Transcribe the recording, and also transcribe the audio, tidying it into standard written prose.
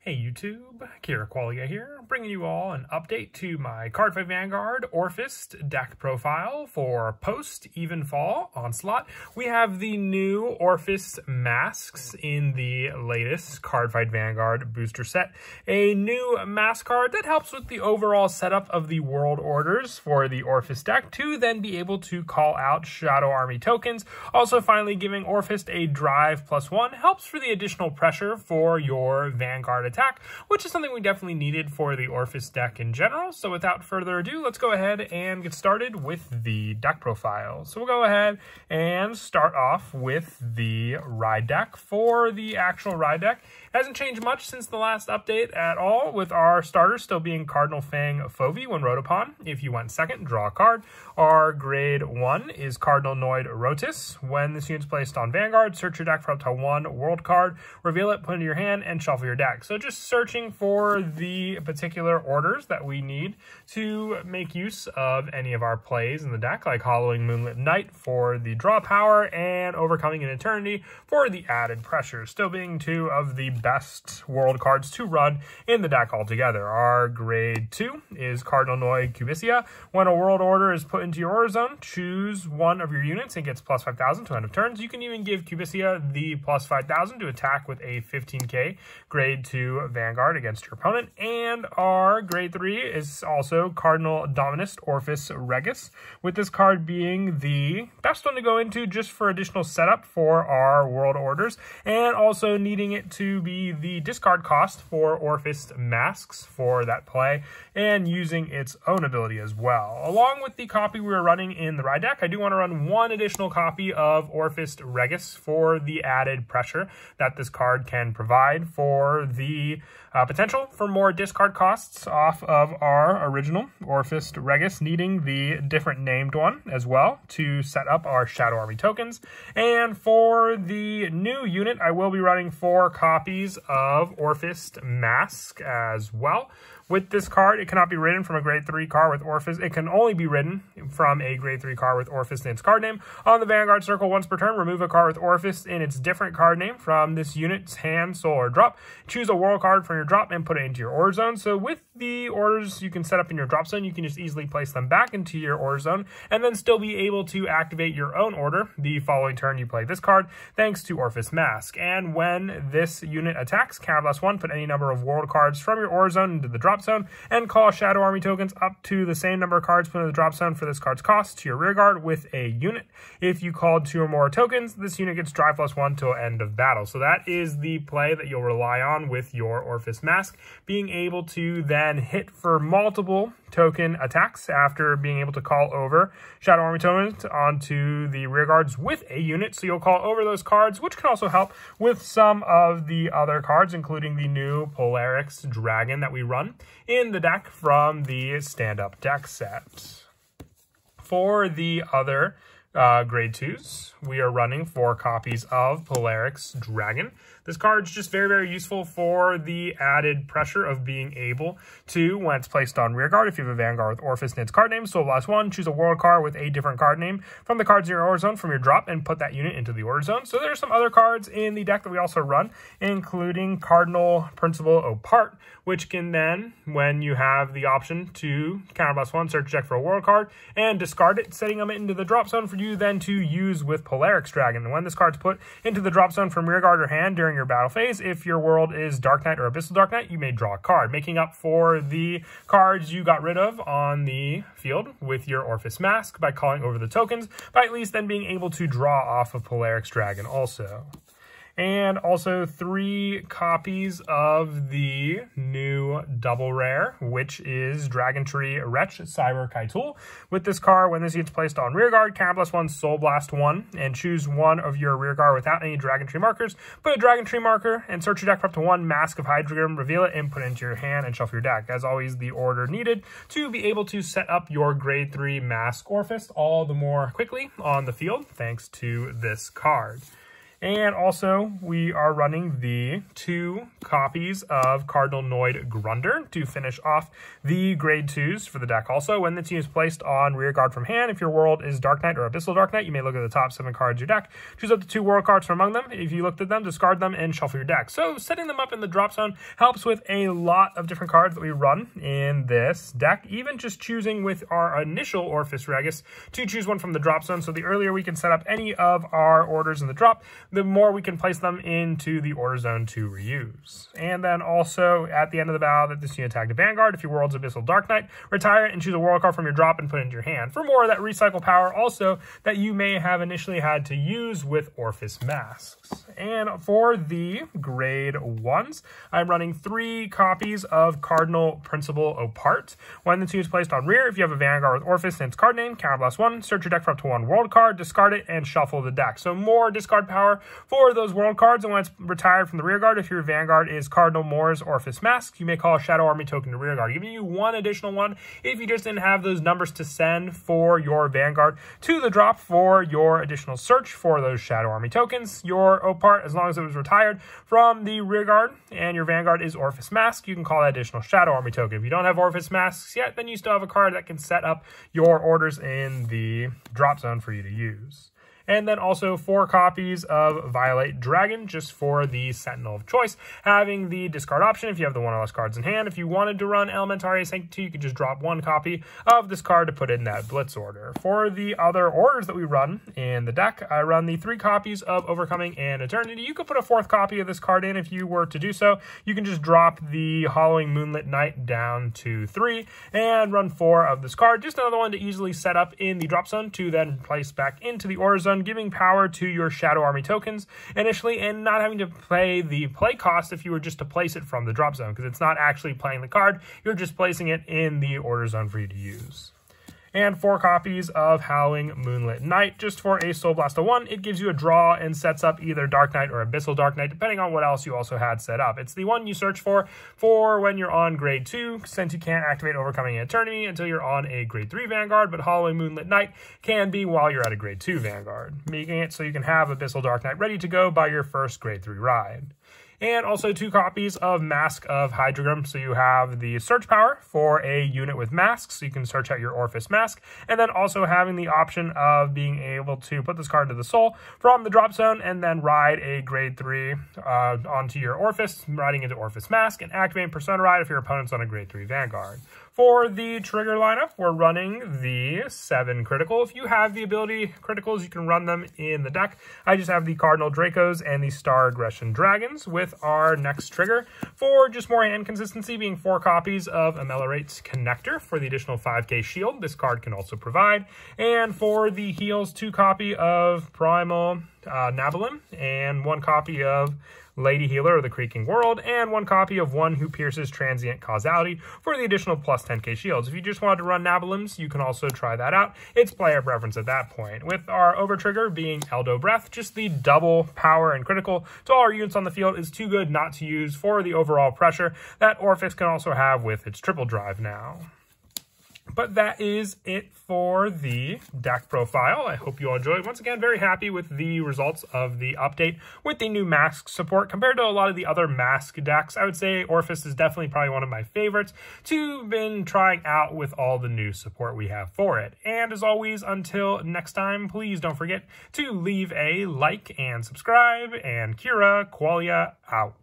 Hey YouTube, Kira Qualia here, bringing you all an update to my Cardfight Vanguard Orfist deck profile for post-Evenfall Onslaught. We have the new Orfist masks in the latest Cardfight Vanguard booster set. A new mask card that helps with the overall setup of the world orders for the Orfist deck to then be able to call out Shadow Army tokens. Also finally giving Orfist a drive +1 helps for the additional pressure for your Vanguard attack, which is something we definitely needed for the Orfist deck in general. So without further ado, let's go ahead and get started with the deck profile. So we'll go ahead and start off with the Ride deck. For the actual Ride deck, it hasn't changed much since the last update at all, with our starters still being Cardinal Fang Fovi when rode upon. If you went second, draw a card. Our grade 1 is Cardinal Noid Rotis. When this unit's placed on Vanguard, search your deck for up to one world card, reveal it, put it into your hand, and shuffle your deck. So just searching for the particular orders that we need to make use of any of our plays in the deck, like Hollowing Moonlit Night for the draw power and Overcoming an Eternity for the added pressure, still being two of the best world cards to run in the deck altogether. Our grade 2 is Cardinal Noid Cubicia. When a world order is put into your order zone, choose one of your units and gets plus 5,000 to end of turns. You can even give Cubicia the plus 5,000 to attack with a 15k grade 2 Vanguard against your opponent. And our grade 3 is also Cardinal Dominist Orfist Regis, with this card being the best one to go into just for additional setup for our world orders, and also needing it to be the discard cost for Orfist masks for that play, and using its own ability as well. Along with the copy we were running in the Ride deck, I do want to run one additional copy of Orfist Regis for the added pressure that this card can provide for the potential for more discard costs off of our original Orfist Regis, needing the different named one as well to set up our Shadow Army tokens. And for the new unit, I will be running 4 copies of Orfist Mask as well. With this card, it cannot be written from a grade 3 card with Orfist. It can only be written from a grade 3 card with Orfist in its card name. On the Vanguard circle, once per turn, remove a card with Orfist in its different card name from this unit's hand, soul, or drop. Choose a world card from your drop and put it into your order zone. So with the orders you can set up in your drop zone, you can just easily place them back into your order zone and then still be able to activate your own order the following turn you play this card, thanks to Orfist Mask. And when this unit attacks, counter+1, put any number of world cards from your order zone into the drop zone and call Shadow Army tokens up to the same number of cards put in the drop zone for this card's cost to your rear guard with a unit. If you called 2 or more tokens, this unit gets drive +1 till end of battle. So that is the play that you'll rely on with your Orfist Mask, being able to then hit for multiple token attacks after being able to call over Shadow Army tokens onto the rear guards with a unit. So you'll call over those cards, which can also help with some of the other cards, including the new Polaris Dragon that we run in the deck from the stand-up deck set. For the other grade 2s, we are running 4 copies of Polaris Dragon. This card's just very, very useful for the added pressure of being able to, when it's placed on rear guard, if you have a Vanguard with Orfist in its card name, so +1, choose a world card with a different card name from the cards in your order zone from your drop and put that unit into the order zone. So there are some other cards in the deck that we also run, including Cardinal Principal Opart, which can then, when you have the option to counter +1, search deck for a world card and discard it, setting them into the drop zone for you then to use with Polaris Dragon. And when this card's put into the drop zone from rear guard or hand during your battle phase, if your world is Dark Knight or Abyssal Dark Knight, you may draw a card, making up for the cards you got rid of on the field with your Orfist Mask by calling over the tokens, by at least then being able to draw off of Polaris Dragon also. And also 3 copies of the new double rare, which is Dragon Tree Wretch Cyber Kaitul. With this card, when this gets placed on rear guard, counter +1, Soul Blast 1, and choose one of your rear guard without any Dragon Tree markers. Put a Dragon Tree marker and search your deck for up to 1 Mask of Hydreigon, reveal it, and put it into your hand and shuffle your deck. As always, the order needed to be able to set up your grade 3 Mask Orfist all the more quickly on the field, thanks to this card. And also, we are running the 2 copies of Cardinal Noid Grunder to finish off the grade 2s for the deck. Also, when the team is placed on rear guard from hand, if your world is Dark Knight or Abyssal Dark Knight, you may look at the top 7 cards of your deck. Choose up to 2 world cards from among them. If you looked at them, discard them and shuffle your deck. So, setting them up in the drop zone helps with a lot of different cards that we run in this deck. Even just choosing with our initial Orfist Regus to choose one from the drop zone. So, the earlier we can set up any of our orders in the drop, the more we can place them into the order zone to reuse. And then also at the end of the battle that this unit attacked a Vanguard, if your world's Abyssal Dark Knight, retire and choose a world card from your drop and put it into your hand for more of that recycle power also that you may have initially had to use with Orfist Masks. And for the grade 1s, I'm running 3 copies of Cardinal Principal Opart. When the team is placed on rear, if you have a Vanguard with Orfist and its card name, counterblast 1, search your deck for up to 1 world card, discard it, and shuffle the deck. So more discard power for those world cards, and when it's retired from the rear guard, if your Vanguard is Cardinal Moors Orfist Mask, you may call a Shadow Army token to rear guard, giving you 1 additional one if you just didn't have those numbers to send for your Vanguard to the drop for your additional search for those Shadow Army tokens. Your Opart, as long as it was retired from the rear guard and your Vanguard is Orfist Mask, you can call that additional Shadow Army token. If you don't have Orfist Masks yet, then you still have a card that can set up your orders in the drop zone for you to use. And then also 4 copies of Violate Dragon, just for the Sentinel of choice, having the discard option if you have the 1 or less cards in hand. If you wanted to run Elementary Sanctity, you could just drop 1 copy of this card to put in that Blitz order. For the other orders that we run in the deck, I run the 3 copies of Overcoming and Eternity. You could put a 4th copy of this card in if you were to do so. You can just drop the Hollowing Moonlit Night down to 3 and run 4 of this card. Just another one to easily set up in the drop zone to then place back into the order zone, giving power to your Shadow Army tokens initially and not having to pay the play cost if you were just to place it from the drop zone, because it's not actually playing the card, you're just placing it in the order zone for you to use. And 4 copies of Howling Moonlit Night, just for a Soul Blast of 1. It gives you a draw and sets up either Dark Knight or Abyssal Dark Knight, depending on what else you also had set up. It's the one you search for when you're on grade 2, since you can't activate Overcoming Eternity until you're on a grade 3 Vanguard, but Howling Moonlit Night can be while you're at a grade 2 Vanguard, making it so you can have Abyssal Dark Knight ready to go by your first grade 3 ride. And also 2 copies of Mask of Hydrogram, so you have the search power for a unit with masks, so you can search out your Orfist Mask, and then also having the option of being able to put this card into the soul from the drop zone and then ride a grade 3 onto your Orfist, riding into Orfist Mask, and activate Persona Ride if your opponent's on a grade 3 Vanguard. For the trigger lineup, we're running the 7 critical. If you have the ability criticals, you can run them in the deck. I just have the Cardinal Dracos and the Star Aggression Dragons with our next trigger. For just more hand consistency, being 4 copies of Ameliorate's Connector for the additional 5k shield this card can also provide. And for the heals, 2 copy of Primal Nabalin and 1 copy of Lady Healer of the Creaking World, and 1 copy of One Who Pierces Transient Causality for the additional plus 10k shields. If you just wanted to run Nabalims, you can also try that out. It's player preference at that point. With our over trigger being Eldo Breath, just the double power and critical to all our units on the field is too good not to use for the overall pressure that Orfist can also have with its triple drive now. But that is it for the deck profile. I hope you all enjoyed. Once again, very happy with the results of the update with the new mask support. Compared to a lot of the other mask decks, I would say Orfist is definitely probably one of my favorites to been trying out with all the new support we have for it. And as always, until next time, please don't forget to leave a like and subscribe. And Kira Qualia out.